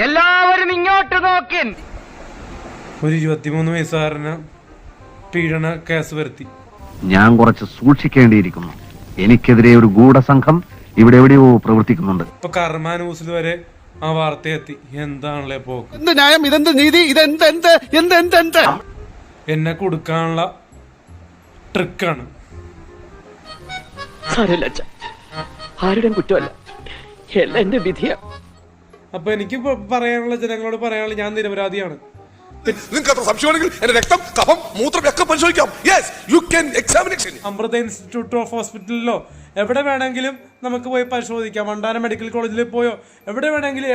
എല്ലാവരും ഇങ്ങോട്ട് നോക്കിൻ. ഒരു 23 വയസ്സുകാരന് പീഡന കേസ് വരുത്തി. ഞാൻ കുറച്ച് സൂക്ഷിക്കേണ്ടിയിരിക്കുന്നു. എനിക്കെതിരെ ഒരു ഗൂഢസംഘം ഇവിടെ എവിടെയോ പ്രവർത്തിക്കുന്നുണ്ട്. ഇപ്പൊ കർമ്മ ന്യൂസിൽ വരെ ആ വാർത്ത എത്തി. എന്താണല്ലേ പോക്ക്? എന്ത് ന്യായം, ഇതെന്ത് നീതി, ഇതെന്ത് എന്നെ കൊടുക്കാനുള്ള ട്രിക്കാണ്. ആരുടെയും കുറ്റമല്ല, എല്ലാം എന്റെ വിധിയാ. അപ്പൊ എനിക്ക് പറയാനുള്ള, ജനങ്ങളോട് പറയാനുള്ള, ഞാൻ നിരപരാധിയാണ്. നിങ്ങൾക്ക് അത്ര സംശയമാണെങ്കിൽ എന്റെ രക്തം, കഫം, മൂത്രം ഒക്കെ പരിശോധിക്കാം. Yes, you can examination. Amrita institute of ഹോസ്പിറ്റലിലോ എവിടെ വേണമെങ്കിലും നമുക്ക് പോയി പരിശോധിക്കാം. വണ്ടാനം മെഡിക്കൽ കോളേജിൽ പോയോ എവിടെ വേണമെങ്കിലും,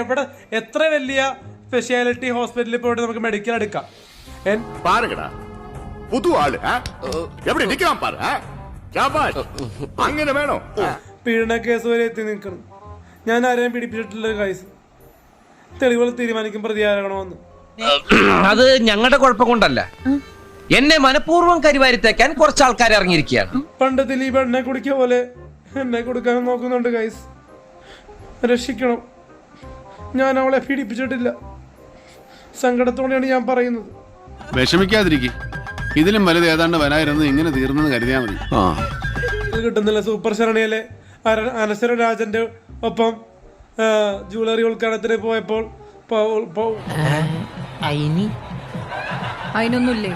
എത്ര വലിയ സ്പെഷ്യാലിറ്റി ഹോസ്പിറ്റലിൽ പോയിട്ട് നമുക്ക് മെഡിക്കൽ എടുക്കാം. അങ്ങനെ വേണോ? പീഡന കേസ് വരെ എത്തി നിൽക്കണം. ഞാൻ ആരെയും പീഡിപ്പിച്ചിട്ടില്ല. കേസ് തെളിവുകൾ തീരുമാനിക്കും പ്രതിയാകണമെന്ന്. അത് ഞങ്ങളുടെ കുഴപ്പം കൊണ്ടല്ല, എന്നെ മനഃപൂർവ്വം കരിവാരിത്തേക്കാൻ കുറച്ച് ആൾക്കാർ ഇറങ്ങിയിരിക്കുകയാണ്. പണ്ട് ദിലീപ് എന്നെ കുടിക്കുക പോലെ എന്നെ കൊടുക്കാൻ നോക്കുന്നുണ്ട്. ഗൈസ്, രക്ഷിക്കണം. ഞാൻ അവളെ പീഡിപ്പിച്ചിട്ടില്ല. സങ്കടത്തോടെയാണ് ഞാൻ പറയുന്നത്. വിഷമിക്കാതിരിക്കും. ഇതിലും വലുത് ഏതാണ്ട് വരായിരുന്നു. ഇങ്ങനെ തീർന്നെന്ന് കരുതിയാ മതി. ഇത് കിട്ടുന്നില്ല. സൂപ്പർ ശരണിയിലെ അനശ്വര രാജന്റെ ഒപ്പം ജ്വല്ലറി ഉദ്ഘാടനത്തിന് പോയപ്പോൾ അതിനൊന്നുമില്ലേ,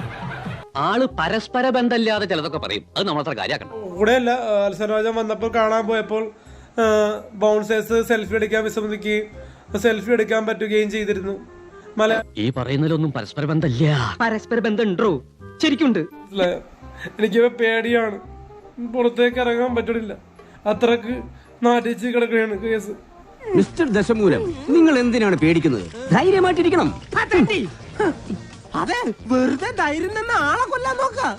ആള് പരസ്പര ബന്ധമില്ലാതെ ചിലതൊക്കെ പറയും. അത് നമ്മളത്ര കാര്യമാക്കണം. കൂടെയല്ല, അനശ്വരരാജൻ വന്നപ്പോൾ കാണാൻ പോയപ്പോൾ ബൗൺസേഴ്സ് സെൽഫി എടുക്കാൻ വിസമ്മതിക്കുകയും സെൽഫി എടുക്കാൻ പറ്റുകയും ചെയ്തിരുന്നു. ഈ പറയുന്നതിലൊന്നും പരസ്പര ബന്ധമില്ല. പരസ്പര ബന്ധം ഉണ്ടോ? ശരിക്കുണ്ട്. എനിക്ക് പേടിയാണ്. പുറത്തേക്ക് ഇറങ്ങാൻ പറ്റണില്ല. അത്രക്ക് നാട്ടിച്ച് കിടക്കുകയാണ് കേസ്. മിസ്റ്റർ ദശമൂലം, നിങ്ങൾ എന്തിനാണ് പേടിക്കുന്നത്? ധൈര്യമായിട്ടിരിക്കണം. അതെ, വെറുതെ ധൈര്യം തന്നെ ആളെ കൊല്ലാൻ നോക്കാം.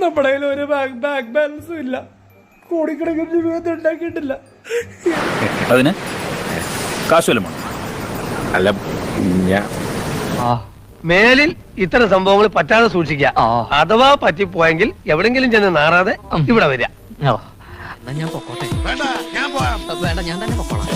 നമ്മുടെ കയ്യിൽ ഒരു ബാങ്ക് ബാലൻസും ഇല്ല. കോടിക്കണക്കിന് രൂപ ഉണ്ടാക്കിയിട്ടില്ല. അതിന് കാശുവല്ലോ അല്ല. മേലിൽ ഇത്തരം സംഭവങ്ങൾ പറ്റാതെ സൂക്ഷിക്കുക. അഥവാ പറ്റിപ്പോയെങ്കിൽ എവിടെങ്കിലും ചെന്ന് നാറാതെ ഇവിടെ വരിക. ഞാൻ പൊക്കോട്ടെ. വേണ്ട, ഞാൻ പോവാം. വേണ്ട, ഞാൻ തന്നെ പൊക്കോളാം.